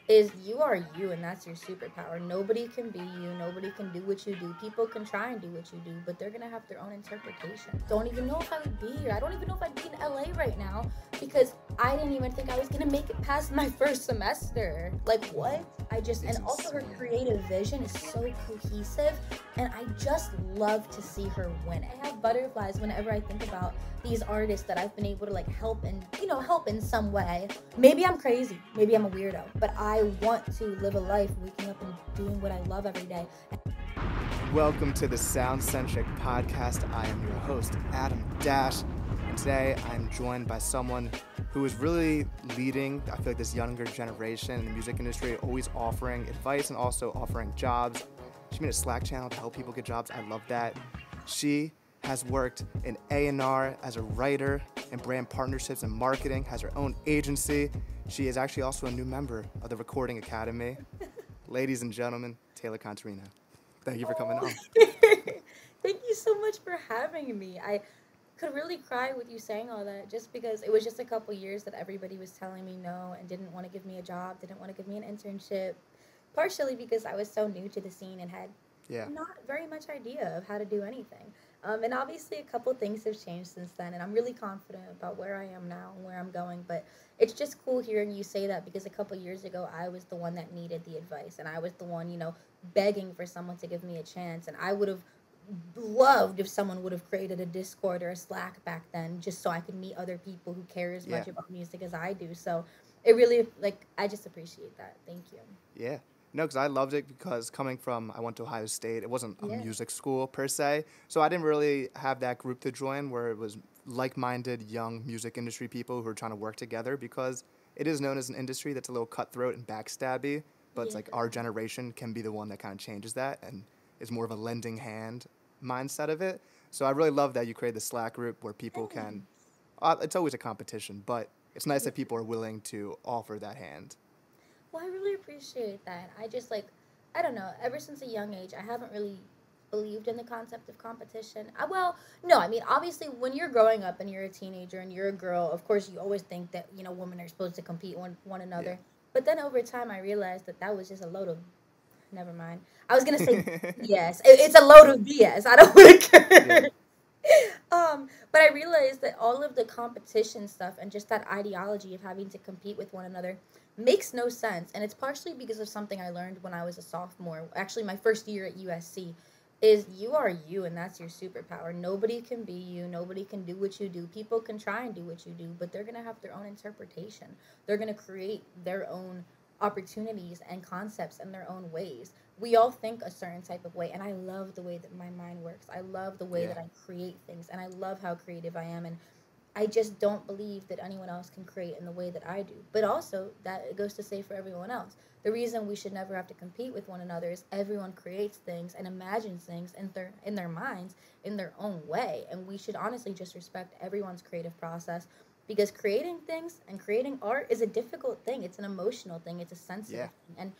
is you are you, and that's your superpower. Nobody can be you. Nobody can do what you do. People can try and do what you do, but they're gonna have their own interpretation. Don't even know if I would be here. I don't even know if I'd be in LA right now because I didn't even think I was gonna make it past my first semester. Like what? It's And also her insane. creative vision is so cohesive, and I just love to see her win. I have butterflies whenever I think about these artists that I've been able to like help and help in some way. Maybe I'm crazy, maybe I'm a weirdo, but I want to live a life waking up and doing what I love every day. Welcome to the Sound Centric Podcast. I am your host, Adam Dash, and today I'm joined by someone who is really leading, I feel like, this younger generation in the music industry, always offering advice and also offering jobs. She made a Slack channel to help people get jobs. I love that. She has worked in A&R as a writer and brand partnerships and marketing, has her own agency. She is actually also a new member of the Recording Academy. Ladies and gentlemen, Taylor Contarino. Thank you for coming Oh, on. thank you so much for having me. I could really cry with you saying all that just because it was just a couple years that everybody was telling me no and didn't want to give me a job, didn't want to give me an internship, partially because I was so new to the scene and had Yeah, not very much idea of how to do anything. And obviously, a couple things have changed since then, and I'm really confident about where I am now and where I'm going. But it's just cool hearing you say that because a couple years ago, I was the one that needed the advice, and I was the one, begging for someone to give me a chance. And I would have loved if someone would have created a Discord or a Slack back then, just so I could meet other people who care as yeah, much about music as I do. So it really, like, I just appreciate that. Thank you. yeah. No, because I loved it because coming from, I went to Ohio State, it wasn't a Yeah. music school per se. So I didn't really have that group to join where it was like minded young music industry people who were trying to work together because it is known as an industry that's a little cutthroat and backstabby. But it's Yeah. like our generation can be the one that kind of changes that and is more of a lending hand mindset of it. So I really love that you created the Slack group where people can, Thanks. it's always a competition, but it's nice Yeah. that people are willing to offer that hand. Well, I really appreciate that. I just like, I don't know, ever since a young age, I haven't really believed in the concept of competition. Well, no, I mean, obviously, when you're growing up and you're a teenager and you're a girl, of course, you always think that, women are supposed to compete one Yeah. another. But then over time, I realized that that was just a load of, never mind. I was going to say BS. It's a load of BS. I don't want to Yeah. curse. But I realized that all of the competition stuff and just that ideology of having to compete with one another makes no sense. And it's partially because of something I learned when I was a sophomore. Actually, my first year at USC is you are you, and that's your superpower. Nobody can be you. Nobody can do what you do. People can try and do what you do, but they're going to have their own interpretation. They're going to create their own opportunities and concepts in their own ways. We all think a certain type of way, and I love the way that my mind works. I love the way Yeah. that I create things, and I love how creative I am. And I just don't believe that anyone else can create in the way that I do. But also, that it goes to say for everyone else. The reason we should never have to compete with one another is everyone creates things and imagines things in their minds in their own way, and we should honestly just respect everyone's creative process because creating things and creating art is a difficult thing. It's an emotional thing. It's a Yeah. sensitive thing, and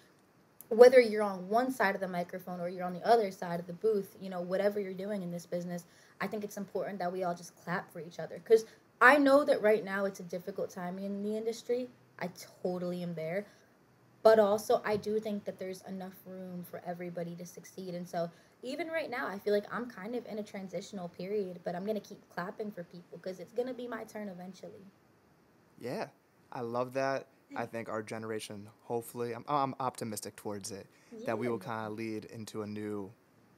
whether you're on one side of the microphone or you're on the other side of the booth, whatever you're doing in this business, I think it's important that we all just clap for each other. Because I know that right now it's a difficult time in the industry. I totally am there. But also, I do think that there's enough room for everybody to succeed. And so, even right now, I feel like I'm kind of in a transitional period, but I'm going to keep clapping for people because it's going to be my turn eventually. Yeah, I love that. I think our generation, hopefully, I'm optimistic towards it, that we Yeah. will kind of lead into a new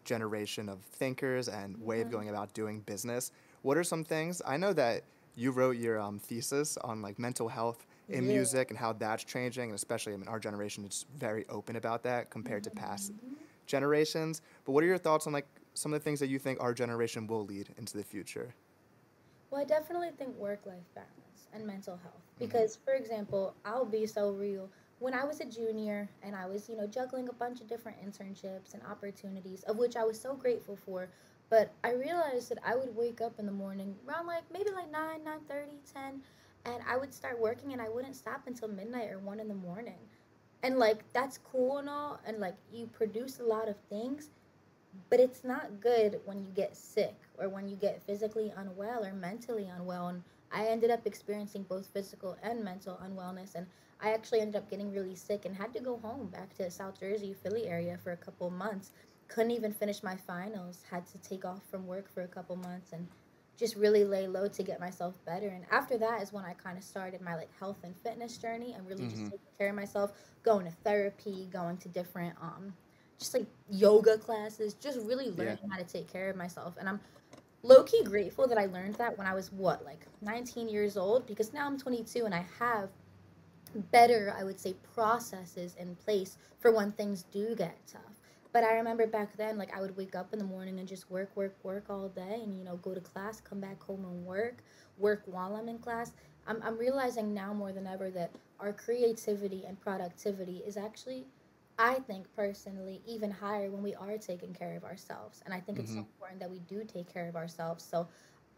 generation of thinkers and way of Mhm. going about doing business. What are some things? I know that you wrote your thesis on like mental health in Yeah. music and how that's changing, and especially, I mean, our generation is very open about that compared to past Mhm. generations. But what are your thoughts on like some of the things that you think our generation will lead into the future? Well, I definitely think work life balance and mental health. Mm-hmm. Because, for example, I'll be so real. When I was a junior and I was, juggling a bunch of different internships and opportunities, of which I was so grateful for, but I realized that I would wake up in the morning around like maybe like 9, 9:30, 10, and I would start working and I wouldn't stop until midnight or 1 in the morning. And like, that's cool and all, and like, you produce a lot of things, but it's not good when you get sick or when you get physically unwell or mentally unwell. And I ended up experiencing both physical and mental unwellness. And I actually ended up getting really sick and had to go home back to South Jersey, Philly area for a couple months. Couldn't even finish my finals, had to take off from work for a couple months and just really lay low to get myself better. And after that is when I kind of started my like health and fitness journey and really just Mm-hmm. taking care of myself, going to therapy, going to different just like yoga classes, just really Yeah. learning how to take care of myself. And I'm low key grateful that I learned that when I was what, like 19 years old, because now I'm 22 and I have better, I would say, processes in place for when things do get tough. But I remember back then, like I would wake up in the morning and just work, work, work all day, and go to class, come back home and work while I'm in class. I'm realizing now more than ever that our creativity and productivity is actually, I think personally, even higher when we are taking care of ourselves. And I think it's so Mm-hmm. important that we do take care of ourselves. So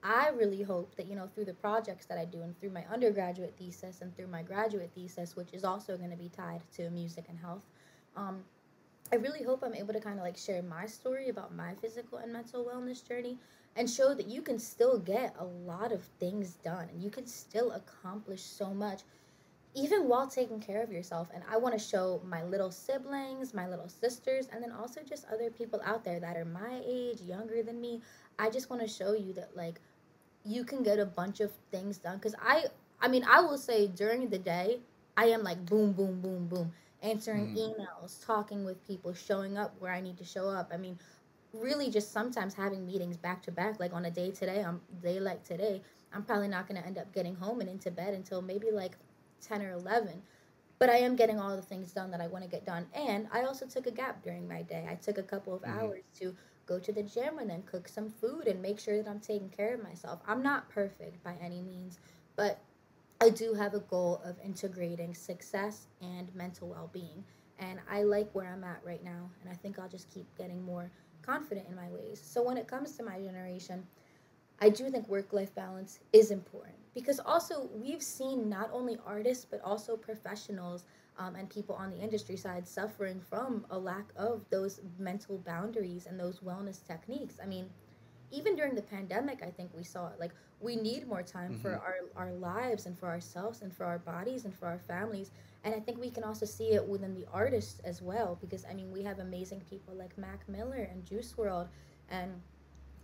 I really hope that, through the projects that I do and through my undergraduate thesis and through my graduate thesis, which is also going to be tied to music and health, um, I really hope I'm able to kind of like share my story about my physical and mental wellness journey and show that you can still get a lot of things done and you can still accomplish so much even while taking care of yourself. And I want to show my little siblings, my little sisters, and then also just other people out there that are my age, younger than me. I just want to show you that like you can get a bunch of things done because I mean I will say during the day I am like boom boom boom boom answering Mm-hmm. emails, talking with people, showing up where I need to show up. I mean really just sometimes having meetings back to back, like on a day like today, I'm probably not going to end up getting home and into bed until maybe like 10 or 11. But I am getting all the things done that I want to get done. And I also took a gap during my day. I took a couple of Mm-hmm. hours to go to the gym and then cook some food and make sure that I'm taking care of myself. I'm not perfect by any means, but I do have a goal of integrating success and mental well being. And I like where I'm at right now. And I think I'll just keep getting more confident in my ways. So when it comes to my generation, I do think work life balance is important because also we've seen not only artists but also professionals and people on the industry side suffering from a lack of those mental boundaries and those wellness techniques. I mean, even during the pandemic, I think we saw it. Like, we need more time for Mm-hmm. our lives and for ourselves and for our bodies and for our families. And I think we can also see it within the artists as well because, I mean, we have amazing people like Mac Miller and Juice World and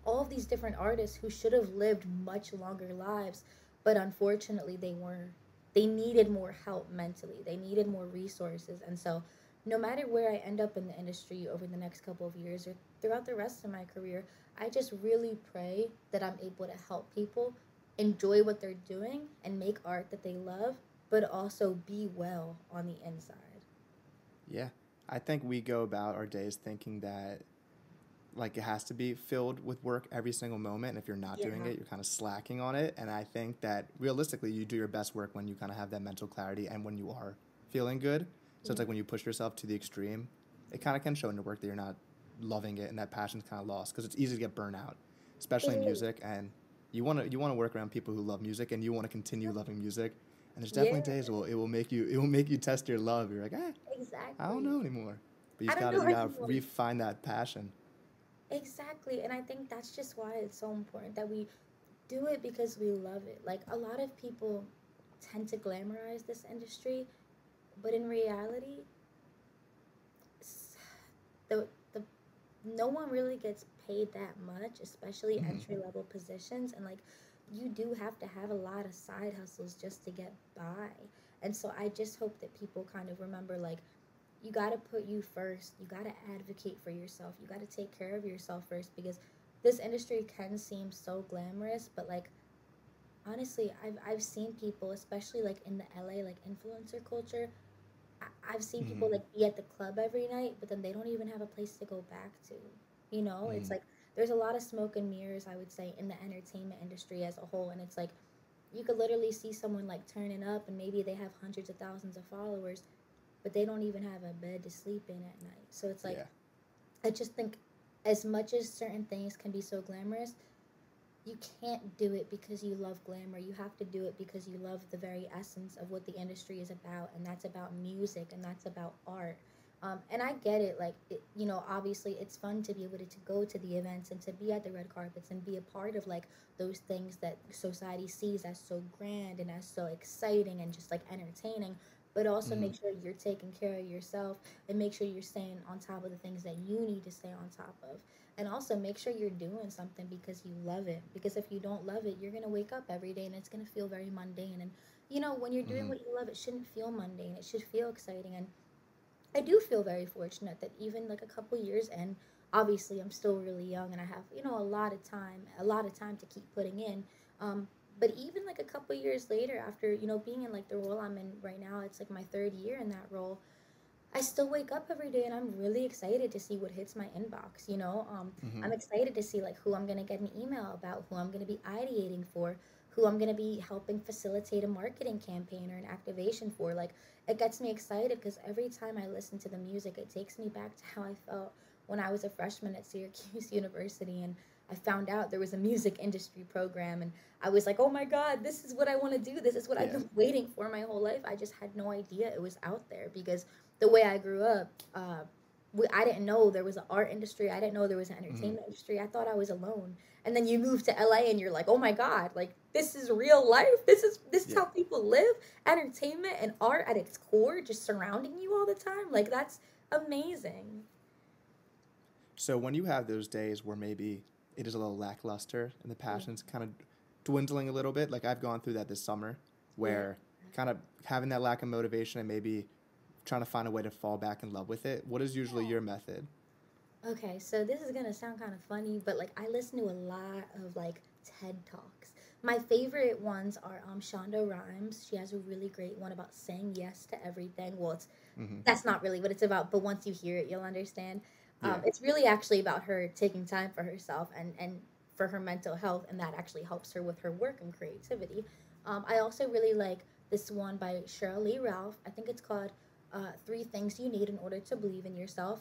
all of these different artists who should have lived much longer lives, but unfortunately they needed more help mentally. They needed more resources. And so no matter where I end up in the industry over the next couple of years or throughout the rest of my career, I just really pray that I'm able to help people enjoy what they're doing and make art that they love, but also be well on the inside. Yeah. I think we go about our days thinking that like it has to be filled with work every single moment. And if you're not doing Yeah. it, you're kind of slacking on it. And I think that realistically, you do your best work when you kind of have that mental clarity and when you are feeling good. So it's Yeah. like when you push yourself to the extreme, it kind of can show in your work that you're not loving it and that passion's kind of lost because it's easy to get burnt out, It especially in is. music. And you want to work around people who love music and you want to continue loving music. And there's Yeah, definitely days where it will make you test your love. You're like, I don't exactly. know anymore. But I don't know you gotta anymore. refine that passion. Exactly. And I think that's just why it's so important that we do it because we love it. Like a lot of people tend to glamorize this industry, but in reality, s- the no one really gets paid that much, especially Hmm. entry level positions. And like you do have to have a lot of side hustles just to get by. And so I just hope that people kind of remember like you got to put you first. You got to advocate for yourself. You got to take care of yourself first because this industry can seem so glamorous, but like honestly, I've seen people, especially like in the LA like influencer culture. I've seen Hmm. people like be at the club every night, but then they don't even have a place to go back to. It's Hmm. like there's a lot of smoke and mirrors, I would say, in the entertainment industry as a whole, and it's like you could literally see someone like turning up and maybe they have hundreds of thousands of followers, but they don't even have a bed to sleep in at night. So it's like Yeah. I just think as much as certain things can be so glamorous, you can't do it because you love glamour. You have to do it because you love the very essence of what the industry is about, and that's about music and that's about art. And I get it, like, obviously it's fun to be able to go to the events and to be at the red carpets and be a part of like those things that society sees as so grand and as so exciting and just like entertaining. but also Mm-hmm. make sure you're taking care of yourself and make sure you're staying on top of the things that you need to stay on top of. And also make sure you're doing something because you love it. Because if you don't love it, you're going to wake up every day and it's going to feel very mundane. And, when you're doing Mm-hmm. what you love, it shouldn't feel mundane. It should feel exciting. And I do feel very fortunate that even like a couple years in, obviously I'm still really young and I have, a lot of time to keep putting in. Um, but even like a couple years later, after, being in like the role I'm in right now, it's like my third year in that role. I still wake up every day and I'm really excited to see what hits my inbox. Mm-hmm. I'm excited to see like who I'm going to get an email about, who I'm going to be ideating for, who I'm going to be helping facilitate a marketing campaign or an activation for. Like it gets me excited because every time I listen to the music, it takes me back to how I felt when I was a freshman at Syracuse University and I found out there was a music industry program and I was like, "Oh my god, this is what I want to do. This is what I've Yeah. been waiting for my whole life." I just had no idea it was out there because the way I grew up, I didn't know there was an art industry. I didn't know there was an Mm-hmm. entertainment industry. I thought I was alone. And then you move to LA and you're like, oh my God, like this is real life. This is Yeah. how people live. Entertainment and art at its core, just surrounding you all the time. Like that's amazing. So when you have those days where maybe it is a little lackluster and the Yeah. passion's kind of dwindling a little bit, like I've gone through that this summer, Yeah. where kind of having that lack of motivation and maybe trying to find a way to fall back in love with it. What is usually your method? Okay, so this is gonna sound kind of funny, but like I listen to a lot of like TED Talks. My favorite ones are Shonda Rhimes. She has a really great one about saying yes to everything. Well, Mm-hmm. that's not really what it's about, but once you hear it, you'll understand. Yeah. It's really actually about her taking time for herself and for her mental health, and that actually helps her with her work and creativity. I also really like this one by Cheryl Lee Ralph. I think it's called Three Things You Need in Order to Believe in Yourself.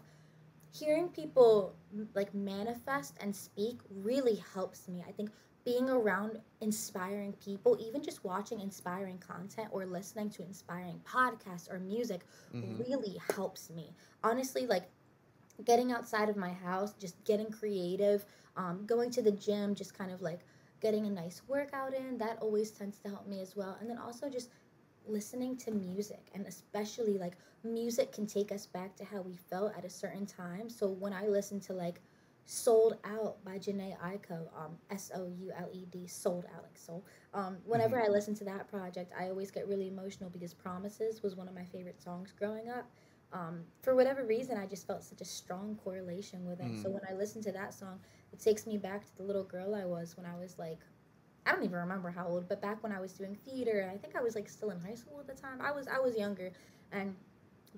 Hearing people like manifest and speak really helps me. I think being around inspiring people, even just watching inspiring content or listening to inspiring podcasts or music Mm-hmm. really helps me. Honestly, like getting outside of my house, just getting creative, going to the gym, just kind of like getting a nice workout in, that always tends to help me as well. And then also just listening to music, and especially like music can take us back to how we felt at a certain time. So when I listen to like Sold Out by Janae Aiko, Souled, Sold Out, like soul. Mm-hmm. Whenever I listen to that project, I always get really emotional because Promises was one of my favorite songs growing up. For whatever reason, I just felt such a strong correlation with it. Mm-hmm. So when I listen to that song, it takes me back to the little girl I was when I was like, I don't even remember how old, but back when I was doing theater, and I think I was like still in high school at the time. I was younger, and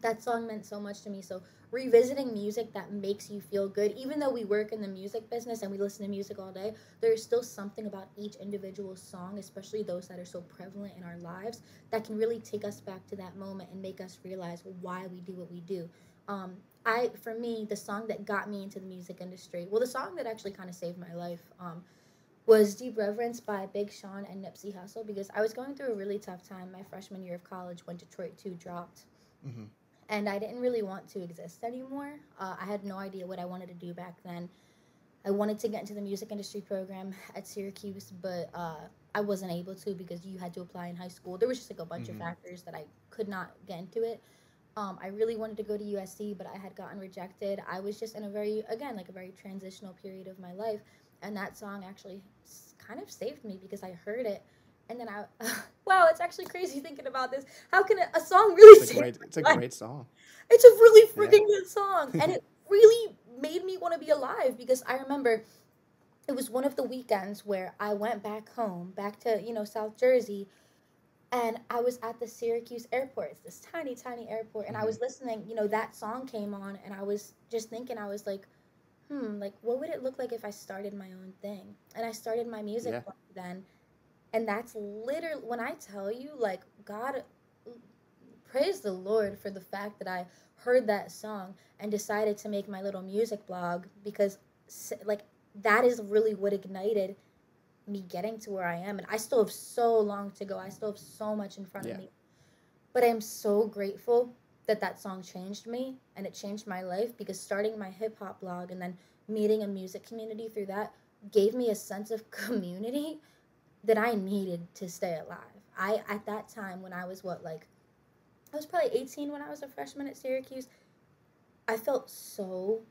that song meant so much to me. So revisiting music that makes you feel good, even though we work in the music business and we listen to music all day, there's still something about each individual song, especially those that are so prevalent in our lives, that can really take us back to that moment and make us realize why we do what we do. For me, the song that got me into the music industry, well, the song that actually kind of saved my life, was Deep Reverence by Big Sean and Nipsey Hussle because I was going through a really tough time my freshman year of college when Detroit 2 dropped. Mm-hmm. And I didn't really want to exist anymore. I had no idea what I wanted to do back then. I wanted to get into the music industry program at Syracuse, but I wasn't able to because you had to apply in high school. There was just like a bunch of Mm-hmm. factors that I could not get into it. I really wanted to go to USC, but I had gotten rejected. I was just in a very, again, like a very transitional period of my life. And that song actually kind of saved me because I heard it. And then wow, it's actually crazy thinking about this. How can a song really save It's a my life? great song. It's a really Yeah. freaking good song. And it really made me want to be alive because I remember it was one of the weekends where I went back home, back to, South Jersey, and I was at the Syracuse airport. It's this tiny, tiny airport, and I Mm-hmm. was listening. That song came on, and I was just thinking. I was like, like, what would it look like if I started my own thing? And I started my music Yeah. blog then, and that's literally when I tell you, like, God, praise the Lord for the fact that I heard that song and decided to make my little music blog because, like, that is really what ignited me getting to where I am. And I still have so long to go. I still have so much in front of Yeah. me. But I am so grateful that that song changed me and it changed my life because starting my hip hop blog and then meeting a music community through that gave me a sense of community that I needed to stay alive. At that time when I was I was probably 18 when I was a freshman at Syracuse. I felt so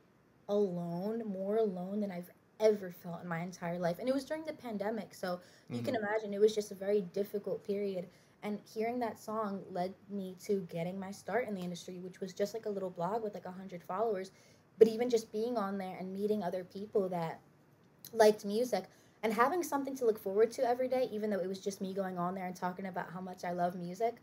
alone, more alone than I've ever felt in my entire life. And it was during the pandemic, so you can Mm-hmm. imagine it was just a very difficult period. And hearing that song led me to getting my start in the industry, which was just like a little blog with like 100 followers. But even just being on there and meeting other people that liked music and having something to look forward to every day, even though it was just me going on there and talking about how much I love music,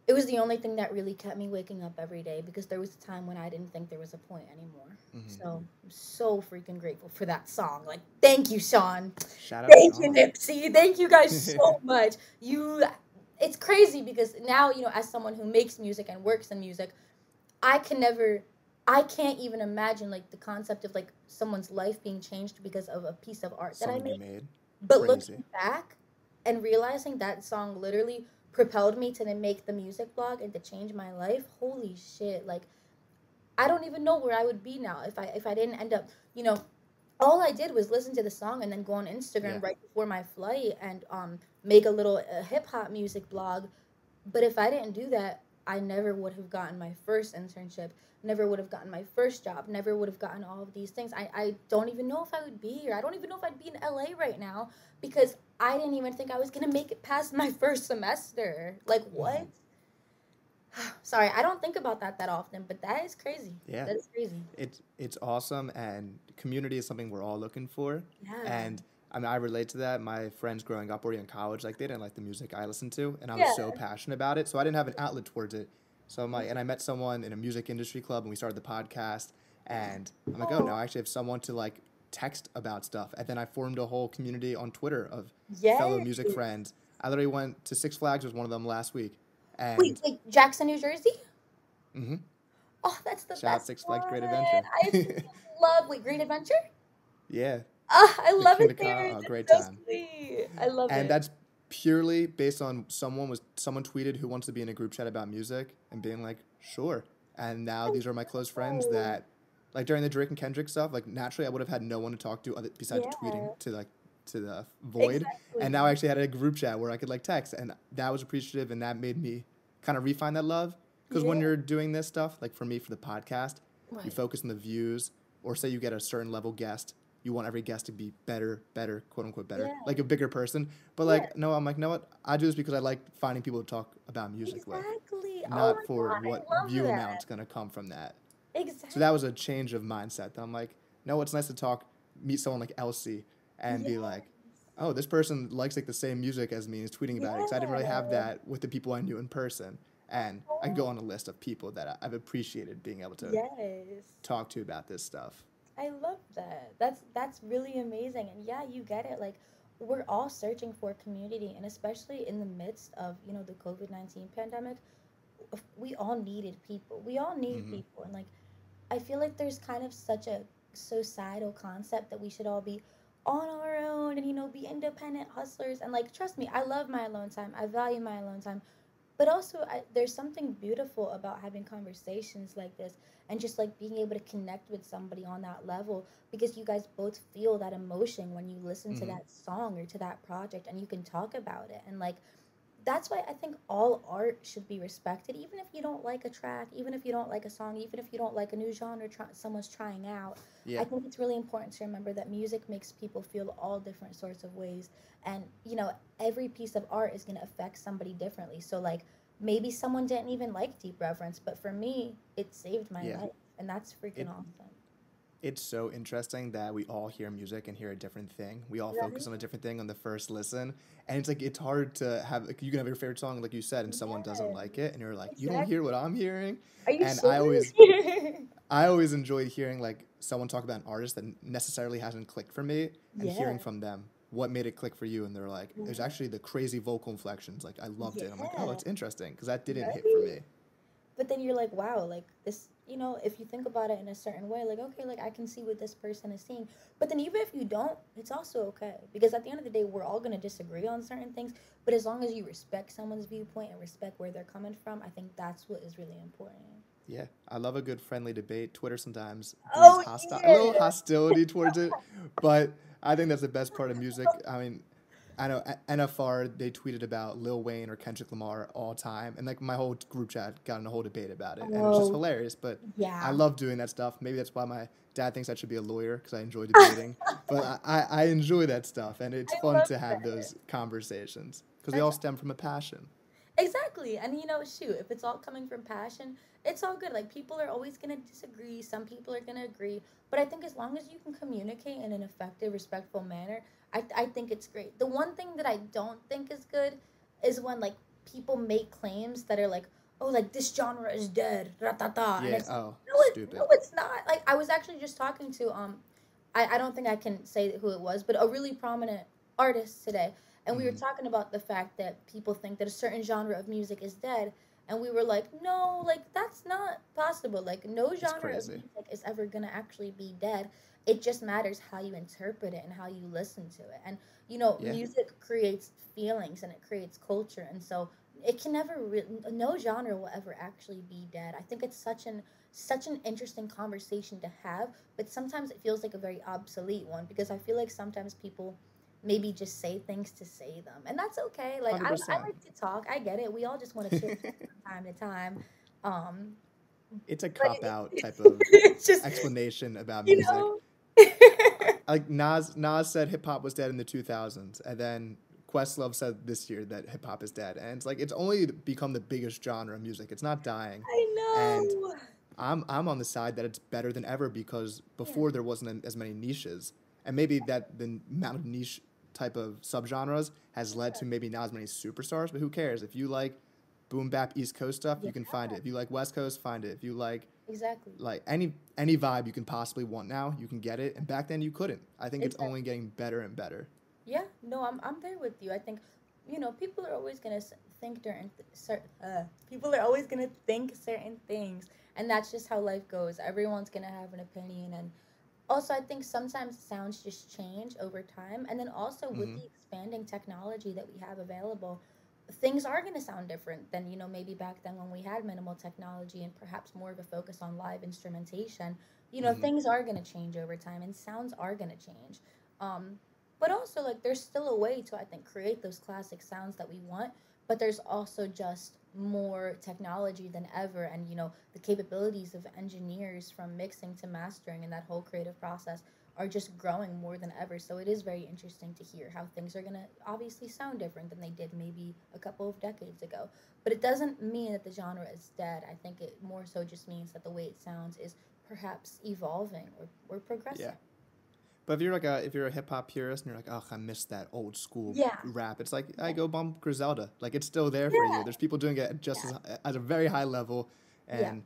it was the only thing that really kept me waking up every day because there was a time when I didn't think there was a point anymore. Mm-hmm. So I'm so freaking grateful for that song. Like, thank you, Sean. Shout out Thank you, Sean. Nipsey. Thank you guys so much. It's crazy because now, as someone who makes music and works in music, I can never, I can't even imagine like the concept of like someone's life being changed because of a piece of art that I Something you made. made. But Crazy. looking back and realizing that song literally propelled me to then make the music blog and to change my life, holy shit! Like I don't even know where I would be now if I didn't end up, all I did was listen to the song and then go on Yeah. Instagram right before my flight and make a little hip hop music blog. But if I didn't do that, I never would have gotten my first internship, never would have gotten my first job, never would have gotten all of these things. I don't even know if I would be here. I don't even know if I'd be in LA right now because I didn't even think I was going to make it past my first semester. Like, Mm-hmm. what? Sorry, I don't think about that often, but that is crazy. Yeah. That is crazy. It's awesome, and community is something we're all looking for. Yeah. And I mean, I relate to that. My friends growing up or in college, like they didn't like the music I listened to, and I was Yeah. so passionate about it, so I didn't have an outlet towards it. So and I met someone in a music industry club, and we started the podcast. And I'm like, oh no, Oh, I actually have someone to like text about stuff. And then I formed a whole community on Twitter of fellow yes. music friends. I literally went to Six Flags with one of them last week, Wait, and wait, Jackson, New Jersey? mm-hmm, Oh, that's the shout out best Six Flags one. Great Adventure. I freaking love. Wait, Great Adventure? Yeah, I the love it there. Oh, That's great so time. sweet. I love And it. that's purely based on someone tweeted who wants to be in a group chat about music and being like, sure. And now I these are my close friends know. that, like during the Drake and Kendrick stuff, like naturally I would have had no one to talk to other besides tweeting Yeah, to the void. And now I exactly. actually had a group chat where I could like text, and that was appreciative, and that made me kind of refine that love. Because Yeah, when you're doing this stuff, like for me for the podcast, you right. focus on the views, or say you get a certain level guest, you want every guest to be better, quote unquote better, Yeah, like a bigger person. But yeah, like, no, I'm like, no, what? I do this because I like finding people to talk about music with, exactly. Oh not my for God, what I love view that. amount's gonna come from that. So that Exactly. was a change of mindset. That I'm like, no, it's nice to meet someone like Elsie, and be Yes, like, oh, this person likes like the same music as me and is tweeting about it. Because I didn't really have yeah. that with the people I knew in person. And I can go Oh, on a list of people that I've appreciated being able to yes. talk to about this stuff. I love that. That's really amazing. And yeah, you get it. Like we're all searching for community and especially in the midst of, the COVID-19 pandemic, we all needed people. We all need Mm-hmm. people. And like I feel like there's kind of such a societal concept that we should all be on our own and be independent hustlers and like trust me, I love my alone time. I value my alone time. But also there's something beautiful about having conversations like this and just like being able to connect with somebody on that level because you guys both feel that emotion when you listen to Mm-hmm. that song or to that project and you can talk about it and like that's why I think all art should be respected, even if you don't like a track, even if you don't like a song, even if you don't like a new genre someone's trying out. I Yeah. think it's really important to remember that music makes people feel all different sorts of ways. And, every piece of art is going to affect somebody differently. So, like, maybe someone didn't even like Deep Reverence, but for me, it saved my Yeah. life. And that's freaking It awesome. it's so interesting that we all hear music and hear a different thing. We all focus Right? on a different thing on the first listen. And it's like it's hard to have like you can have your favorite song like you said and someone doesn't Yes, like it and you're like, "You don't hear what exactly. I'm hearing?" Are you And serious? I always enjoyed hearing like someone talk about an artist that necessarily hasn't clicked for me and hearing Yeah. from them what made it click for you and they're like it was actually the crazy vocal inflections like I loved it. I'm like, "Oh, Yeah. it's interesting because that didn't hit for Right? me." But then you're like, wow, like this, if you think about it in a certain way, like, okay, like I can see what this person is seeing. But then even if you don't, it's also okay. Because at the end of the day, we're all going to disagree on certain things. But as long as you respect someone's viewpoint and respect where they're coming from, I think that's what is really important. Yeah, I love a good friendly debate. Twitter sometimes breeds Oh, a little yeah. hostility towards it, but I think that's the best part of music. I mean, I know NFR, they tweeted about Lil Wayne or Kendrick Lamar all time, and like my whole group chat got in a whole debate about it, and it's just Oh, hilarious. But I yeah. love doing that stuff. Maybe that's why my dad thinks I should be a lawyer because I enjoy debating. But I enjoy that stuff, and it's I fun love to have that. those conversations because they That's all stem from a passion. exactly. And shoot, if it's all coming from passion, it's all good. Like people are always going to disagree, some people are going to agree, but I think as long as you can communicate in an effective, respectful manner, I think it's great. The one thing that I don't think is good is when like people make claims that are like, "Oh, like this genre is dead." Ratata. And Yeah. it's like, Oh, no stupid. it's not. Like I was actually just talking to I don't think I can say who it was, but a really prominent artist today, and we were Hmm. talking about the fact that people think that a certain genre of music is dead, and we were like, no, like that's not possible. Like no It's genre of crazy. music is ever gonna actually be dead. It just matters how you interpret it and how you listen to it. And Yeah. music creates feelings and it creates culture, and so it can never no genre will ever actually be dead. I think it's such an interesting conversation to have, but sometimes it feels like a very obsolete one because I feel like sometimes people maybe just say things to say them, and that's okay. Like Hundred I percent. like to talk. I get it. We all just want to chit chat from time to time. Um, It's a but cop out it, type of it's just explanation about you music. know. Like Nas said hip hop was dead in the 2000s, and then Questlove said this year that hip hop is dead, and it's like it's only become the biggest genre of music. It's not dying, I and know. I'm on the side that it's better than ever because Yeah, before there wasn't as many niches, and maybe that the amount of niche type of subgenres has led yeah, to maybe not as many superstars. But who cares? If you like boom bap East Coast stuff, yeah. you can find it. If you like West Coast, find it. If you Exactly. like any vibe you can possibly want now, you can get it. And back then you couldn't. I think it's only Exactly. getting better and better. Yeah. No, I'm there with you. I think people are always gonna think people are always gonna think certain things, and that's just how life goes. Everyone's gonna have an opinion, and also I think sometimes sounds just change over time, and then also with Hmm. the expanding technology that we have available, things are going to sound different than maybe back then when we had minimal technology and perhaps more of a focus on live instrumentation. Hmm. Things are going to change over time and sounds are going to change. um but also, like, there's still a way to, I think, create those classic sounds that we want, but there's also just more technology than ever, and the capabilities of engineers from mixing to mastering and that whole creative process are just growing more than ever. So it is very interesting to hear how things are going to obviously sound different than they did maybe a couple of decades ago. But it doesn't mean that the genre is dead. I think it more so just means that the way it sounds is perhaps evolving or Yeah. progressing. But if you're a hip hop purist and you're like, oh, I miss that old school Yeah. rap, it's like I Yeah. go bump Griselda. Like it's still there for you. Yeah. There's people doing it just Yeah. as at a very high level, Yeah. and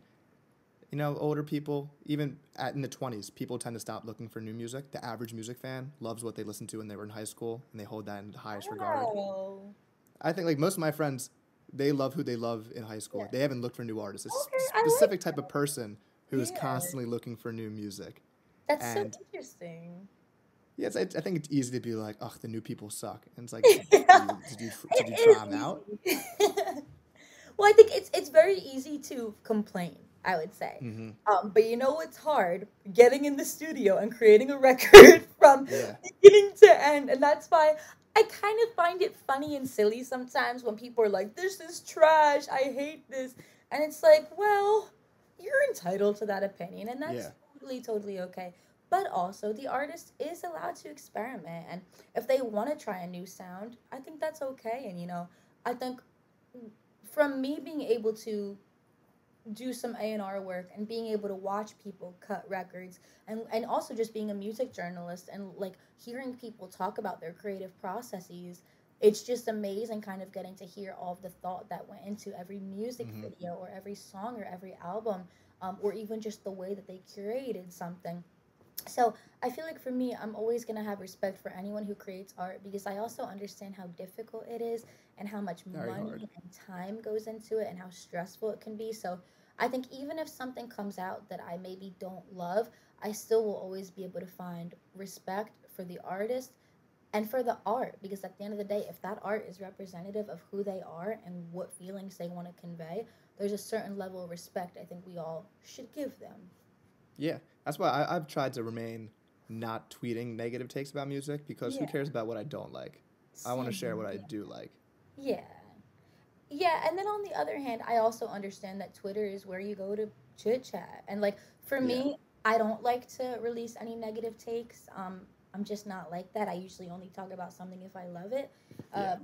older people, even in the 20s, people tend to stop looking for new music. The average music fan loves what they listened to when they were in high school, and they hold that in the highest regard. Wow. I think like most of my friends, they love who they love in high school. Yeah. They haven't looked for new artists. It's a Okay, I like specific type of person who is yeah. constantly looking for new music. That's so And interesting. yes, I think it's easy to be like, "Ugh, the new people suck," and it's like, Yeah, did you it try them is out? easy. Well, I think it's very easy to complain, I would say. Hmm. But what's hard? Getting in the studio and creating a record from Yeah, beginning to end. And that's why I kind of find it funny and silly sometimes when people are like, "This is trash. I hate this." And it's like, well, you're entitled to that opinion, and that's yeah, totally okay. But also, the artist is allowed to experiment, and if they want to try a new sound, I think that's okay. And I think from me being able to do some A&R work and being able to watch people cut records, and also just being a music journalist and like hearing people talk about their creative processes, it's just amazing kind of getting to hear all of the thought that went into every music hmm, video or every song or every album, or even just the way that they curated something. So I feel like for me, I'm always gonna have respect for anyone who creates art because I also understand how difficult it is and how much very hard. money and time goes into it and how stressful it can be. So I think even if something comes out that I maybe don't love, I still will always be able to find respect for the artist and for the art, because at the end of the day, if that art is representative of who they are and what feelings they want to convey, there's a certain level of respect I think we all should give them. Yeah, that's why I've tried to remain not tweeting negative takes about music because who Yeah. cares about what I don't like? I want to share Same. what I Yeah. do like. Yeah. Yeah, and then on the other hand, I also understand that Twitter is where you go to chit chat. And like for Yeah. me, I don't like to release any negative takes. I'm just not like that. I usually only talk about something if I love it. Yeah.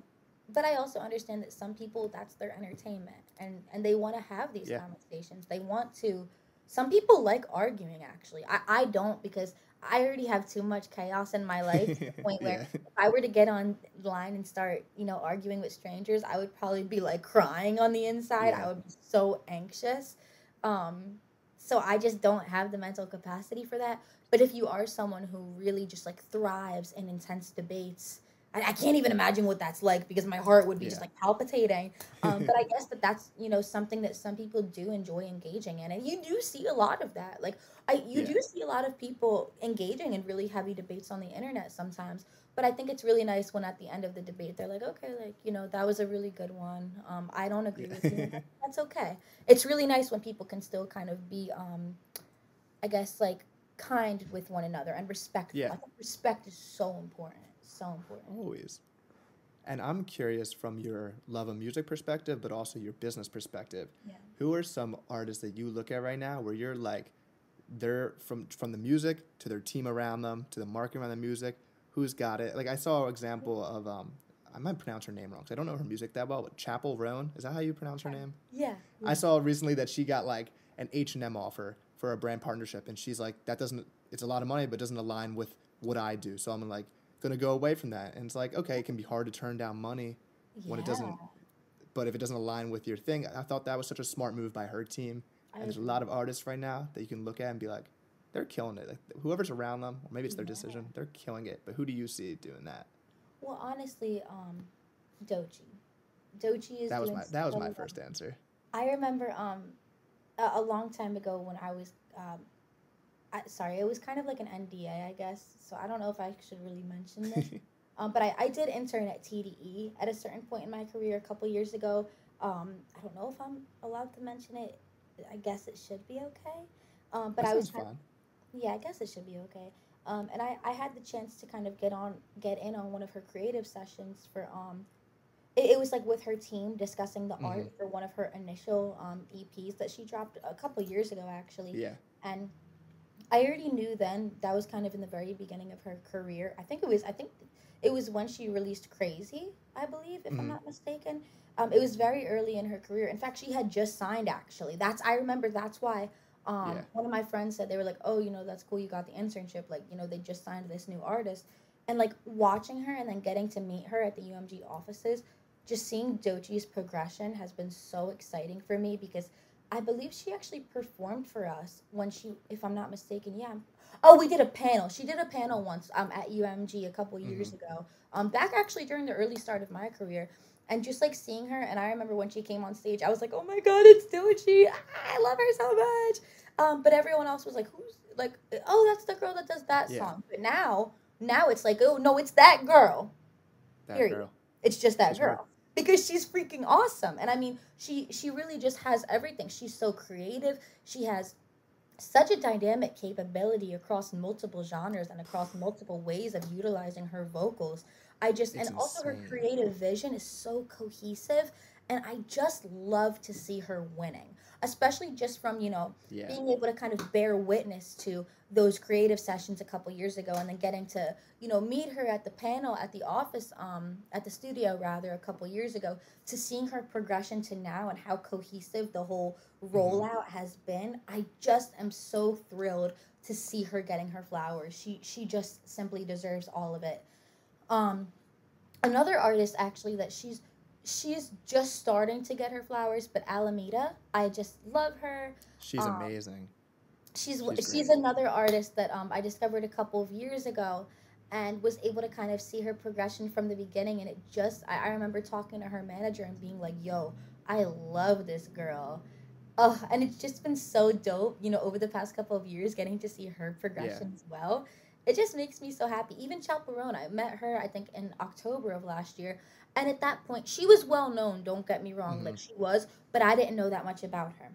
But I also understand that some people that's their entertainment and they want to have these Yeah. conversations. They want to some people like arguing actually. I don't because I already have too much chaos in my life to the point where Yeah. if I were to get online and start, arguing with strangers, I would probably be like crying on the inside. Yeah. I would be so anxious. Um, so I just don't have the mental capacity for that. But if you are someone who really just like thrives in intense debates, I can't even imagine what that's like because my heart would be just Yeah. like palpitating. But I guess that's something that some people do enjoy engaging in, and you do see a lot of that. Like you Yeah. do see a lot of people engaging in really heavy debates on the internet sometimes. But I think it's really nice when at the end of the debate they're like, okay, like that was a really good one. I don't agree with you. Yeah. That's okay. It's really nice when people can still kind of be, I guess, like kind with one another and respectful. Yeah. I think respect is so important. So important. Always. And I'm curious from your love of music perspective, but also your business perspective. Yeah. Who are some artists that you look at right now where you're like, they're from the music to their team around them to the marketing around the music, who's got it? Like I saw an example of I might pronounce her name wrong because I don't know her music that well, but Chapel Roan, is that how you pronounce her name? Yeah. I Yeah. saw recently that she got like an H&M offer for a brand partnership, and she's like, that doesn't, it's a lot of money, but doesn't align with what I do. So I'm like, gonna go away from that. And it's like, okay, it can be hard to turn down money when it Yeah. doesn't, but if it doesn't align with your thing, I thought that was such a smart move by her team. I And there's a agree. lot of artists right now that you can look at and be like, they're killing it. Like whoever's around them, or maybe it's their Yeah. decision, they're killing it. But who do you see doing that? Well, honestly, Doechii. Doechii is doing That was so my well. first answer. I remember a long time ago when I was sorry, it was kind of like an NDA, I guess. So I don't know if I should really mention this. But I did intern at TDE at a certain point in my career a couple years ago. I don't know if I'm allowed to mention it. I guess it should be okay. But That I was sounds fun. yeah, I guess it should be okay. And I had the chance to kind of get in on one of her creative sessions for it was like with her team discussing the Mm-hmm. art for one of her initial EPs that she dropped a couple years ago actually. Yeah. And I already knew then that was kind of in the very beginning of her career. I think it was when she released Crazy, I believe, if I'm Mm-hmm. not mistaken. It was very early in her career. In fact, she had just signed actually. I remember that's why Yeah. one of my friends said they were like, "Oh, that's cool you got the internship. Like, they just signed this new artist." And like watching her and then getting to meet her at the UMG offices, just seeing Doechii's progression has been so exciting for me because I believe she actually performed for us when if I'm not mistaken, yeah. Oh, we did a panel. She did a panel once at UMG a couple Mm-hmm. years ago. Back actually during the early start of my career. And just like seeing her, and I remember when she came on stage, I was like, "Oh my God, it's Doechii! I love her so much." But everyone else was like, "Who's like? Oh, that's the girl that does that Yeah. song." But now it's like, "Oh no, it's that girl." That Period. girl. It's just that She's her. girl because she's freaking awesome. And I mean, she really just has everything. She's so creative. She has such a dynamic capability across multiple genres and across multiple ways of utilizing her vocals. It's And also her insane. creative vision is so cohesive. And I just love to see her winning, especially just from, Yeah. being able to kind of bear witness to those creative sessions a couple years ago and then getting to, meet her at the panel at the office, at the studio rather, a couple years ago, to seeing her progression to now and how cohesive the whole Mm-hmm. rollout has been. I just am so thrilled to see her getting her flowers. She just simply deserves all of it. Um, Another artist actually that she's just starting to get her flowers, but Alemeda, I just love her. She's Um, amazing. she's She's she's great. another artist that I discovered a couple of years ago and was able to kind of see her progression from the beginning, and it just I remember talking to her manager and being like, "Yo, I love this girl." Oh, and it's just been so dope, over the past couple of years, getting to see her Yeah. progression as well. It just makes me so happy. Even Chaperone, I met her, I think, in October of last year. And at that point, she was well known, don't get me wrong, Mm-hmm. like she was, but I didn't know that much about her.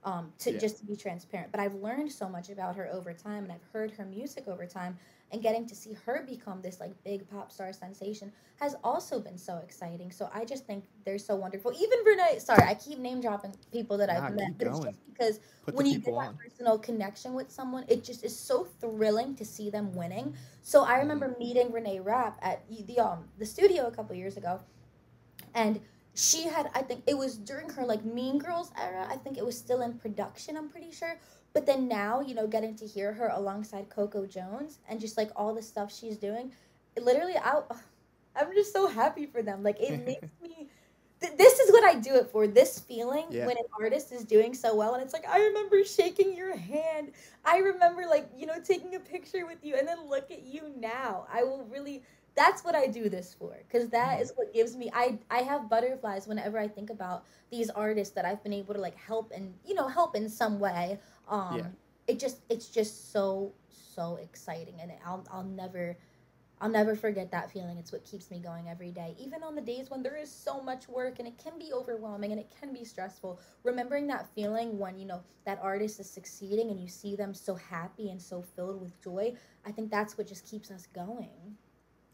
to just to be transparent. But I've learned so much about her over time, and I've heard her music over time, and getting to see her become this like big pop star sensation has also been so exciting. So I just think they're so wonderful. Even Reneé, sorry, I keep name dropping people that I've Nah, met, keep but it's going. just because Put the when you people get that on. personal connection with someone, it just is so thrilling to see them winning. So I remember meeting Reneé Rapp at the studio a couple years ago, and she had, I think it was during her like Mean Girls era. I think it was still in production, I'm pretty sure. But then now, getting to hear her alongside Coco Jones and just like all the stuff she's doing, literally I'm just so happy for them. Like it makes me this is what I do it for. This feeling Yeah. when an artist is doing so well, and it's like I remember shaking your hand. I remember like, taking a picture with you, and then look at you now. I will really That's what I do this for, because that is what gives me I have butterflies whenever I think about these artists that I've been able to like help, and help in some way. Yeah. It's just so exciting, and I'll never forget that feeling. It's what keeps me going every day. Even on the days when there is so much work and it can be overwhelming and it can be stressful, remembering that feeling when, that artist is succeeding and you see them so happy and so filled with joy, I think that's what just keeps us going.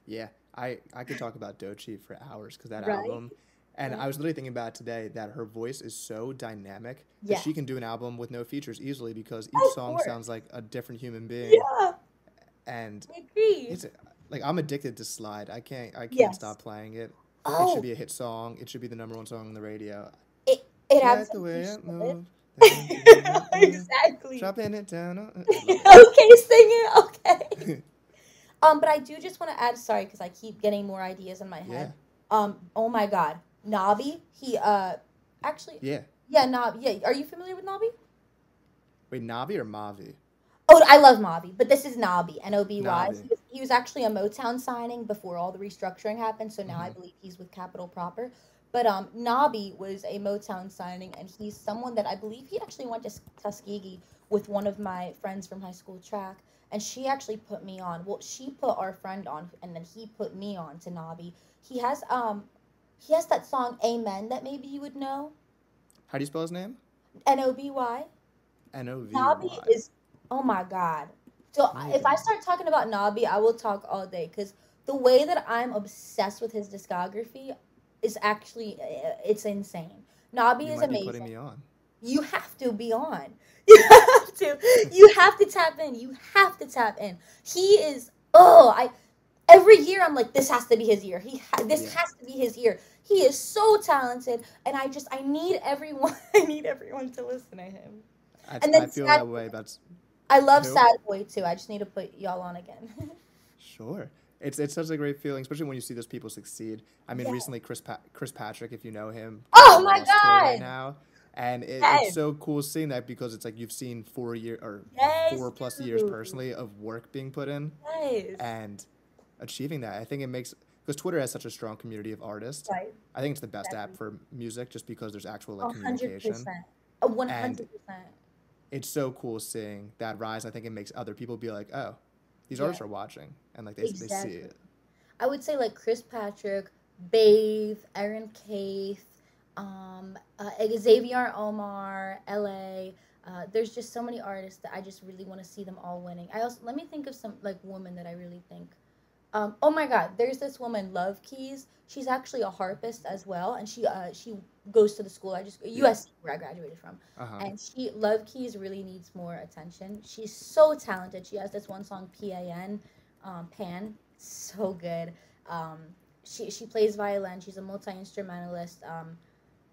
Yeah, I could talk about Doechii for hours because that Right? album, and Right? I was literally thinking about it today that her voice is so dynamic that Yes. she can do an album with no features easily because each Of song course. sounds like a different human being, Yeah. and I agree. it's like I'm addicted to Slide. I can't Yes. stop playing it. It should Oh, be a hit song. It should be the number one song on the radio. it You like the absolutely way it should. moves. Exactly. Dropping it down. I love it. Okay, singer. Okay. But I do just want to add, sorry, because I keep getting more ideas in my Yeah, head. Oh my God, Novy. Actually, yeah. yeah, Novy. Yeah, are you familiar with Novy? Wait, Navi or Mavi? Oh, I love Novy, but this is Nobby, Noby. Navi. He was actually a Motown signing before all the restructuring happened, so now I Hmm. believe he's with Capital Proper. But Nobby was a Motown signing, and he's someone that I believe he actually went to Tuskegee with one of my friends from high school track, and she actually put me on. Well, she put our friend on, and then he put me on to Nobby. He has he has that song Amen that maybe you would know. How do you spell his name? Noby. Nabi Novy. is, oh my God. So Let me if I think. start talking about Nabi, I will talk all day, because the way that I'm obsessed with his discography is actually, it's insane. Nabi You is might be putting amazing. me on. You have to be on. You have to. You have to tap in. You have to tap in. He is. Every year I'm like, this has to be his year. This Yeah, has to be his year. He is so talented, and I need everyone. I need everyone to listen to him. And I then feel that way about I love who? SadBoi too. I just need to put y'all on again. Sure. It's such a great feeling, especially when you see those people succeed. I mean, Yeah. recently Chris Patrick, if you know him, is Oh on the my Lost tour right God. now, and it's Yes. so cool seeing that because it's like you've seen 4 year or Yes, 4+ years dude. personally of work being put in, Yes. and achieving that. I think it makes because Twitter has such a strong community of artists. Right. I think it's the best app Exactly. for music just because there's actual like A hundred communication, percent. A one and hundred percent. it's so cool seeing that rise. I think it makes other people be like, oh, these Yeah. artists are watching, and like they see Exactly. it. I would say like Chris Patrick, Bathe, Aaron Caith, Xavier Omar, LA. There's just so many artists that I just really want to see them all winning. I also, let me think of some like women that I really think. Oh my God, there's this woman, Love Keys. She's actually a harpist as well, and she goes to the school Yeah. USC where I graduated from, Uh huh. and she Love Keys really needs more attention. She's so talented. She has this one song Pan, Pan, so good. Um, she plays violin. She's a multi instrumentalist.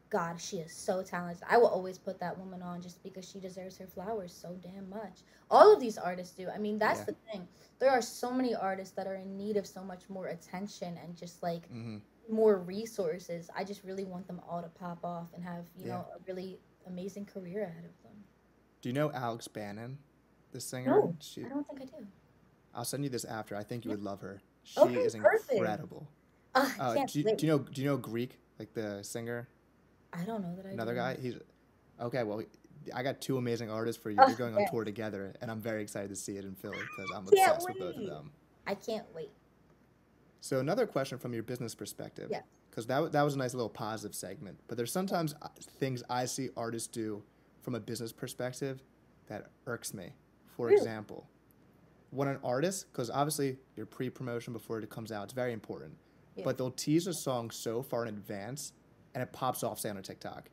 God, she is so talented. I will always put that woman on just because she deserves her flowers so damn much. All of these artists do. I mean, that's Yeah. the thing. There are so many artists that are in need of so much more attention and just like Hmm. more resources. I just really want them all to pop off and have, Yeah. a really amazing career ahead of them. Do you know Alex Bannon, the singer? No, I don't think I do. I'll send you this after. I think you Yeah. would love her. She Okay, is perfect. incredible. I can't wait. Do you know Greek, like the singer? I don't know that I Another do. guy. He's okay. Well, I got two amazing artists for you. Oh, They're going on yes. tour together, and I'm very excited to see it in Philly because I'm Can't obsessed with both of wait. them. I can't wait. So another question from your business perspective, Yes. because that was a nice little positive segment. But there's sometimes things I see artists do from a business perspective that irks me. For Really? example, when an artist, because obviously your pre-promotion before it comes out, it's very important, Yeah. but they'll tease a song so far in advance and it pops off, say, on a TikTok.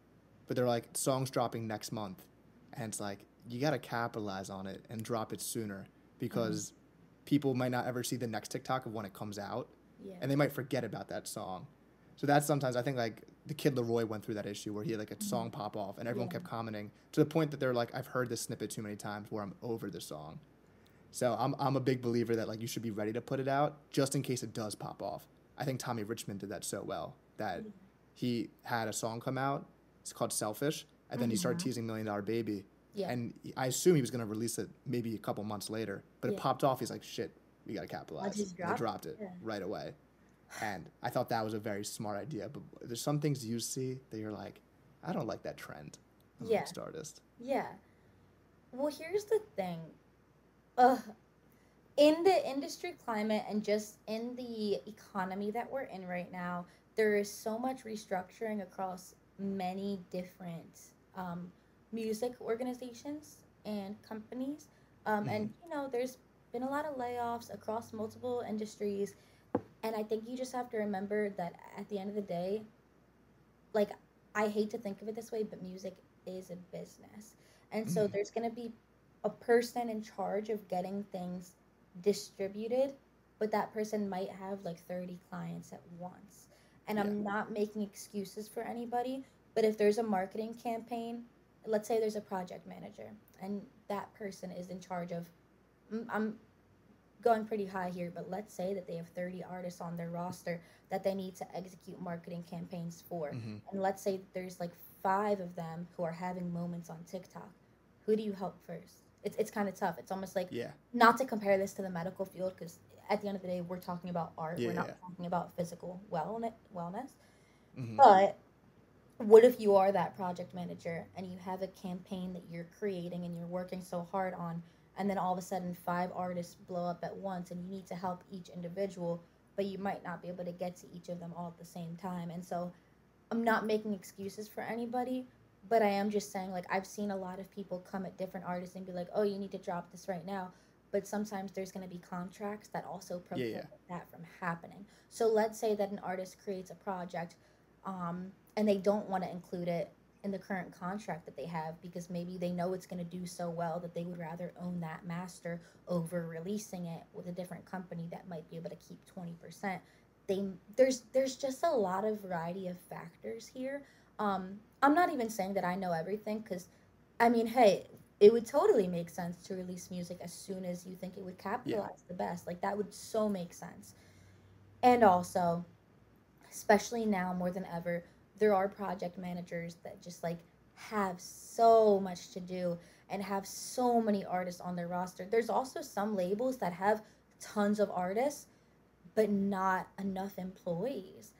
But they're like, song's dropping next month. And it's like, you got to capitalize on it and drop it sooner because people might not ever see the next TikTok of when it comes out. Yeah. And they might forget about that song. So that's sometimes, I think, like, the Kid Leroy went through that issue where he had, like, a song pop off and everyone kept commenting to the point that they're like, I've heard this snippet too many times where I'm over the song. So I'm a big believer that, like, you should be ready to put it out just in case it does pop off. I think Tommy Richmond did that so well that he had a song come out. It's called Selfish. And then he started teasing $1 Million Baby. Yeah. And I assume he was going to release it maybe a couple months later. But it popped off. He's like, shit, we got to capitalize. And they dropped it right away. And I thought that was a very smart idea. But there's some things you see that you're like, I don't like that trend amongst artists. Yeah. Well, here's the thing. In the industry climate and just in the economy that we're in right now, there is so much restructuring across many different music organizations and companies. And, you know, there's been a lot of layoffs across multiple industries. And I think you just have to remember that at the end of the day, like, I hate to think of it this way, but music is a business. And so there's going to be a person in charge of getting things distributed, but that person might have like 30 clients at once. And I'm not making excuses for anybody, but if there's a marketing campaign, let's say there's a project manager and that person is in charge of, I'm going pretty high here, but let's say that they have 30 artists on their roster that they need to execute marketing campaigns for. And let's say there's like 5 of them who are having moments on TikTok. Who do you help first? It's kind of tough. It's almost like, not to compare this to the medical field, because at the end of the day, we're talking about art. We're not talking about physical wellness. But what if you are that project manager and you have a campaign that you're creating and you're working so hard on, and then all of a sudden 5 artists blow up at once and you need to help each individual, but you might not be able to get to each of them all at the same time. And so I'm not making excuses for anybody, but I am just saying, like, I've seen a lot of people come at different artists and be like, oh, you need to drop this right now. But sometimes there's going to be contracts that also prevent that from happening. So let's say that an artist creates a project and they don't want to include it in the current contract that they have because maybe they know it's going to do so well that they would rather own that master over releasing it with a different company that might be able to keep 20%. There's just a lot of variety of factors here. I'm not even saying that I know everything because, I mean, hey, it would totally make sense to release music as soon as you think it would capitalize the best. Like, that would so make sense. And also, especially now more than ever, there are project managers that just, like, have so much to do and have so many artists on their roster. There's also some labels that have tons of artists, but not enough employees.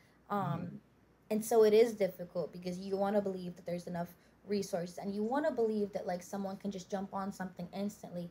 And so it is difficult because you want to believe that there's enough resources and you want to believe that, like, someone can just jump on something instantly,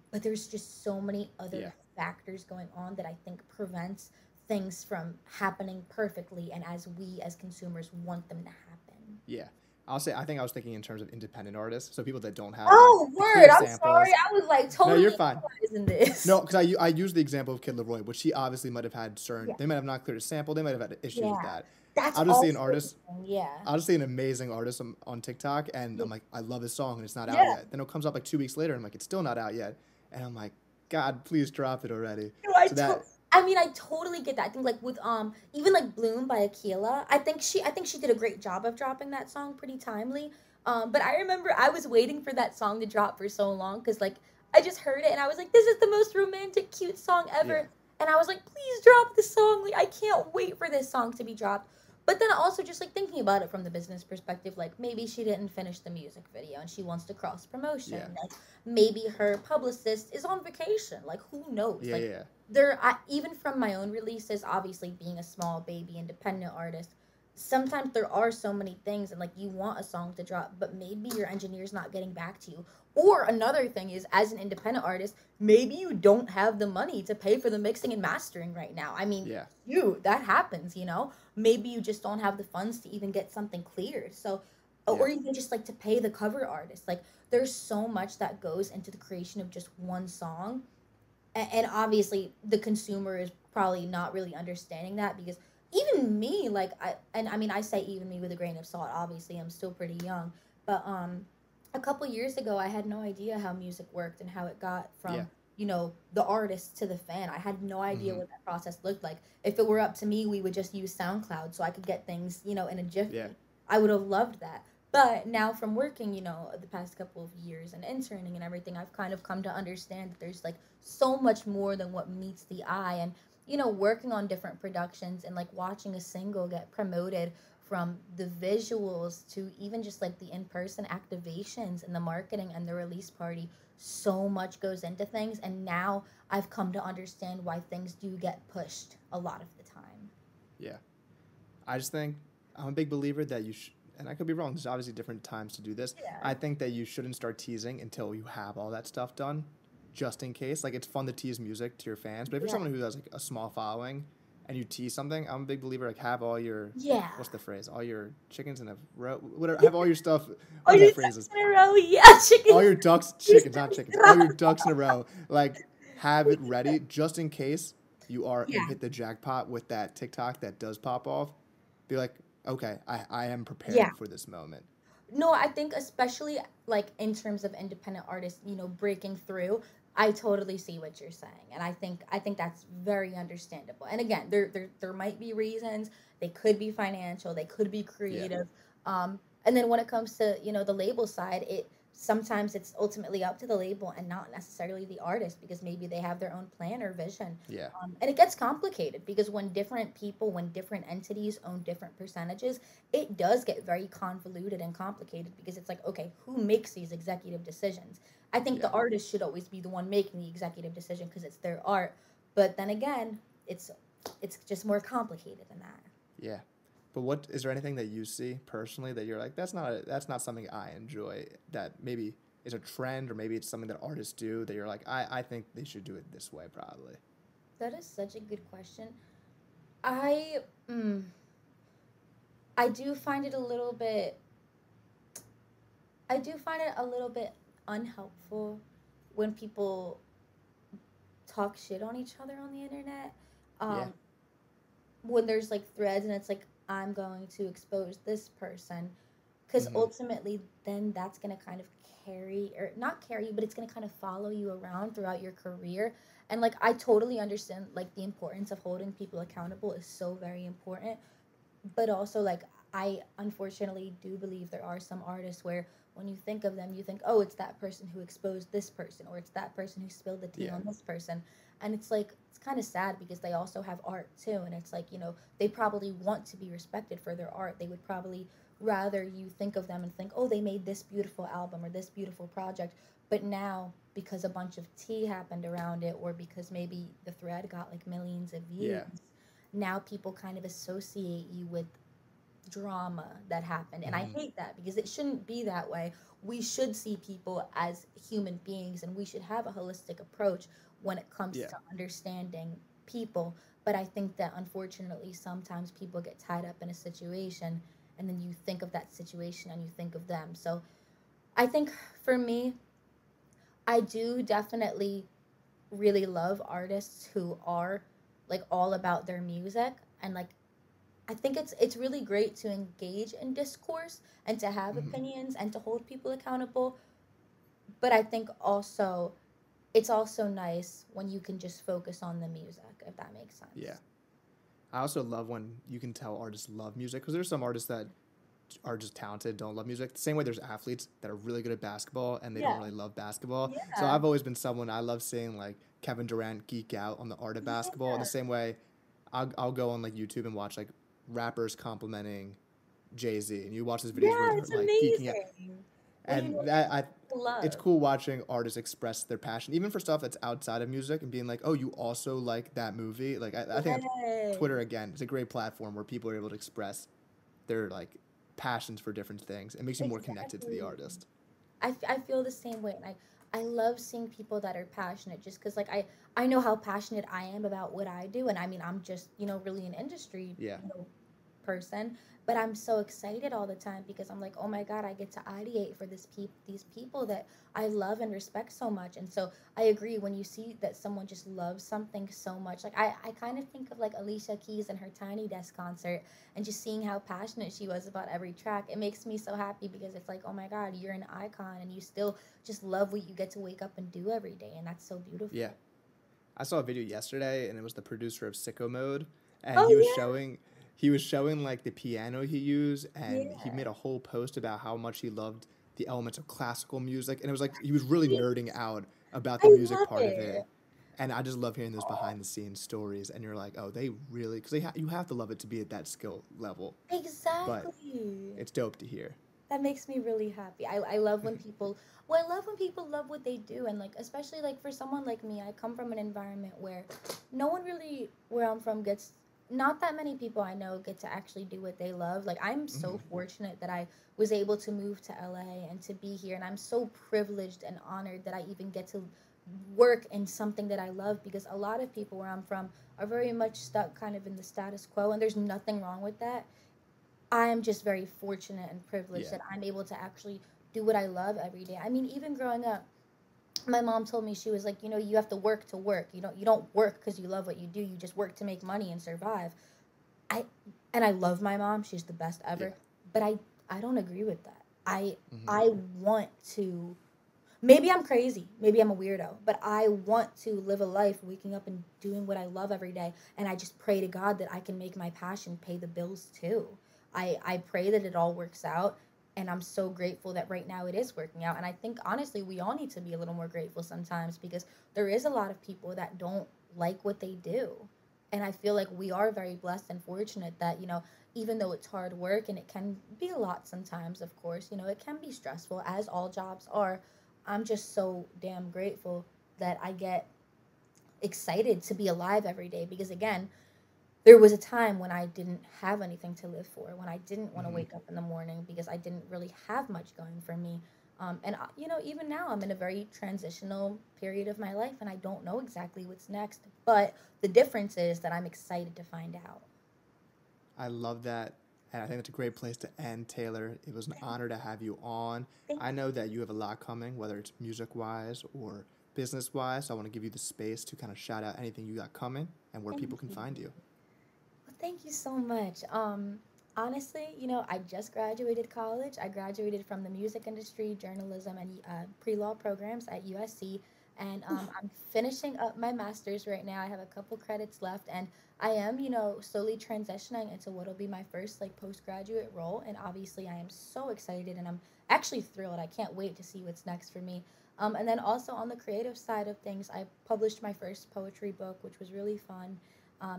but there's just so many other factors going on that I think prevents things from happening perfectly and as we as consumers want them to happen. Yeah. I'll say, I think I was thinking in terms of independent artists, so people that don't have. Oh, like, word! I'm samples. sorry, I was like totally. No, you're fine. In this. No, because I used the example of Kid Leroy, which he obviously might have had certain. They might have not cleared a sample. They might have had issues with that. That's I'll just see an artist. Yeah. I'll just see an amazing artist on TikTok, and I'm like, I love this song, and it's not out yet. Then it comes up like 2 weeks later, and I'm like, it's still not out yet, and I'm like, God, please drop it already. No, I totally get that. I think, like, with even like Bloom by Akila, I think she did a great job of dropping that song pretty timely. But I remember I was waiting for that song to drop for so long because, like, I just heard it and I was like, this is the most romantic, cute song ever. Yeah. And I was like, please drop the song. Like, I can't wait for this song to be dropped. But then also just, like, thinking about it from the business perspective, like, maybe she didn't finish the music video and she wants to cross promotion. Yeah. Like, maybe her publicist is on vacation. Like, who knows? Yeah, like, yeah. Even from my own releases, obviously being a small baby independent artist, sometimes there are so many things and, like, you want a song to drop, but maybe your engineer's not getting back to you. Or another thing is, as an independent artist, maybe you don't have the money to pay for the mixing and mastering right now. I mean, that happens, you know? Maybe you just don't have the funds to even get something cleared. So Yeah. or even just like to pay the cover artist. Like there's so much that goes into the creation of just one song, and obviously the consumer is probably not really understanding that because even me, like I mean I say even me with a grain of salt. Obviously, I'm still pretty young, but a couple years ago, I had no idea how music worked and how it got Yeah. from the artist to the fan. I had no idea Mm-hmm. what that process looked like. If it were up to me, we would just use SoundCloud so I could get things in a Yeah. jiffy. I would have loved that. But now from working, the past couple of years and interning and everything, I've kind of come to understand that there's like so much more than what meets the eye. And working on different productions and like watching a single get promoted from the visuals to even just like the in-person activations and the marketing and the release party, so much goes into things, and now I've come to understand why things do get pushed a lot of the time. Yeah. I just think I'm a big believer that and I could be wrong, there's obviously different times to do this. Yeah. I think that you shouldn't start teasing until you have all that stuff done, just in case. Like, it's fun to tease music to your fans, but if you're Yeah. someone who has like a small following and you tease something, I'm a big believer, like, have all your, Yeah. what's the phrase? All your chickens in a row, whatever, have all your stuff, All what your that phrase is. ducks in a row, yeah, chicken. All your ducks, chickens, not chickens, all your ducks in a row. Like, have it ready just in case you Yeah. hit the jackpot with that TikTok that does pop off. Be like, okay, I am prepared Yeah. for this moment. No, I think especially like in terms of independent artists, breaking through, I totally see what you're saying. And I think that's very understandable. And again, there might be reasons. They could be financial, they could be Yeah. creative. And then when it comes to, the label side, it sometimes it's ultimately up to the label and not necessarily the artist because maybe they have their own plan or vision. Yeah. And it gets complicated because when different people, when different entities own different percentages, it does get very convoluted and complicated because it's like, okay, who makes these executive decisions? I think Yeah. the artist should always be the one making the executive decision because it's their art. But then again, it's just more complicated than that. Yeah. But what is there anything that you see personally that you're like, that's not something I enjoy, that maybe is a trend, or maybe it's something that artists do that you're like, I think they should do it this way probably. That is such a good question. I I do find it a little bit I do find it a little bit unhelpful when people talk shit on each other on the internet. Yeah. Um, when there's like threads and it's like I'm going to expose this person, because Mm-hmm. ultimately then that's gonna kind of carry or not carry you, but it's gonna kind of follow you around throughout your career. And like I totally understand like the importance of holding people accountable is so very important, but also like I unfortunately do believe there are some artists where when you think of them you think, oh, it's that person who exposed this person or it's that person who spilled the tea Yeah. on this person. And it's like it's kind of sad because they also have art too, and it's like, they probably want to be respected for their art. They would probably rather you think of them and think, oh, they made this beautiful album or this beautiful project, but now because a bunch of tea happened around it or because maybe the thread got like millions of views, Yeah. now people kind of associate you with drama that happened. And I Mm-hmm. hate that because it shouldn't be that way. We should see people as human beings and we should have a holistic approach when it comes Yeah. to understanding people. But I think that unfortunately sometimes people get tied up in a situation and then you think of that situation and you think of them. So I think for me, I do definitely really love artists who are like all about their music, and like I think it's really great to engage in discourse and to have Mm-hmm. opinions and to hold people accountable. But I think also it's also nice when you can just focus on the music, if that makes Yeah. sense. I also love when you can tell artists love music, because there's some artists that are just talented, don't love music. The same way there's athletes that are really good at basketball and they don't Yeah. really love basketball. So Yeah. I've always been someone, I love seeing like Kevin Durant geek out on the art of basketball. In the Yeah. same way, I'll go on like YouTube and watch like rappers complimenting Jay-Z, and you watch his videos where Yeah, they're it's like geeking out. amazing. When you And know that people it's love. cool watching artists express their passion, even for stuff that's outside of music, and being like, oh, you also like that movie. Like I think Yes. Twitter again, it's a great platform where people are able to express their like passions for different things. It makes you more connected to the Exactly. artist. I feel the same way, and I love seeing people that are passionate just because like I know how passionate I am about what I do, and I mean I'm just really an industry Yeah. person, but I'm so excited all the time because I'm like, oh my God, I get to ideate for these people that I love and respect so much. And so I agree when you see that someone just loves something so much. Like I kind of think of like Alicia Keys and her Tiny Desk concert and just seeing how passionate she was about every track. It makes me so happy because it's like, oh my God, you're an icon and you still just love what you get to wake up and do every day. And that's so beautiful. Yeah. I saw a video yesterday, and it was the producer of Sicko Mode, and Oh he was showing like the piano he used, yeah. and he made a whole post about how much he loved the elements of classical music, and it was like he was really Yeah. nerding out about the I music love part of it. it. And I just love hearing those Oh, behind the scenes stories, and you're like, oh, they really, because you have to love it to be at that skill level, but exactly. it's dope to hear. That makes me really happy. I love when people well, I love when people love what they do and like especially like for someone like me, I come from an environment where no one really where I'm from gets not that many people I know get to actually do what they love. Like I'm so Hmm. fortunate that I was able to move to LA and to be here and I'm so privileged and honored that I even get to work in something that I love because a lot of people where I'm from are very much stuck kind of in the status quo and there's nothing wrong with that. I'm just very fortunate and privileged Yeah. that I'm able to actually do what I love every day. I mean, even growing up, my mom told me she was like, you know, you have to work to work. You don't work because you love what you do. You just work to make money and survive. I and I love my mom. She's the best Yeah. ever. But I don't agree with that. I Hmm. I want to maybe I'm crazy. Maybe I'm a weirdo, but I want to live a life waking up and doing what I love every day. And I just pray to God that I can make my passion pay the bills too. I pray that it all works out. And I'm so grateful that right now it is working out. And I think honestly, we all need to be a little more grateful sometimes because there is a lot of people that don't like what they do. And I feel like we are very blessed and fortunate that, even though it's hard work and it can be a lot sometimes, of course, it can be stressful, as all jobs are. I'm just so damn grateful that I get excited to be alive every day because again, there was a time when I didn't have anything to live for, when I didn't want to Hmm. wake up in the morning because I didn't really have much going for me. Even now I'm in a very transitional period of my life and I don't know exactly what's next. But the difference is that I'm excited to find out. I love that. And I think it's a great place to end, Taylor. It was an honor to have you on. Thank I you. know that you have a lot coming, whether it's music wise or business wise. So I want to give you the space to kind of shout out anything you got coming and where Thank people can you. find you. Well, thank you so much. Honestly, I just graduated college. I graduated from the music industry, journalism, and pre-law programs at USC. And I'm finishing up my master's right now. I have a couple credits left, and I am, slowly transitioning into what'll be my first like postgraduate role. And obviously, I am so excited, and I'm actually thrilled. I can't wait to see what's next for me. And then also on the creative side of things, I published my first poetry book, which was really fun.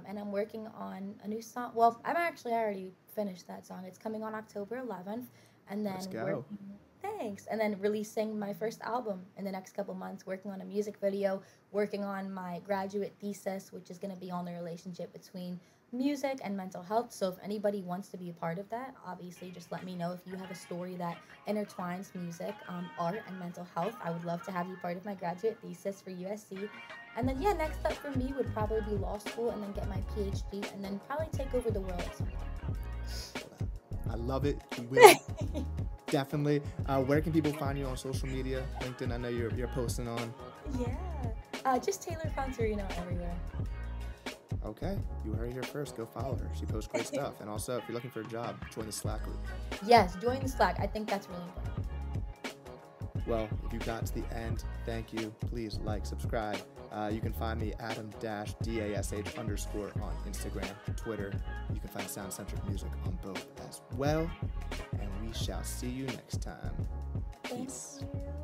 And I'm working on a new song. Well, I already finished that song. It's coming on October 11th, and Let's then go. working. Thanks. And then releasing my first album in the next couple months. Working on a music video. Working on my graduate thesis, which is going to be on the relationship between music and mental health. So if anybody wants to be a part of that, obviously just let me know if you have a story that intertwines music, art, and mental health. I would love to have you part of my graduate thesis for USC. And then, yeah, next up for me would probably be law school and then get my PhD and then probably take over the world at some I love it. You will. point. Definitely. Where can people find you on social media? LinkedIn, I know you're posting on. Yeah. Just Taylor Contarino everywhere. Okay, you heard it here first. Go follow her. She posts great stuff. And also, if you're looking for a job, join the Slack group. Yes, join the Slack. I think that's really important. Well, if you got to the end, thank you. Please like, subscribe. You can find me Adam-DASH underscore on Instagram, Twitter. You can find Sound Centric Music on both as well. And we shall see you next time. Thank Peace. you.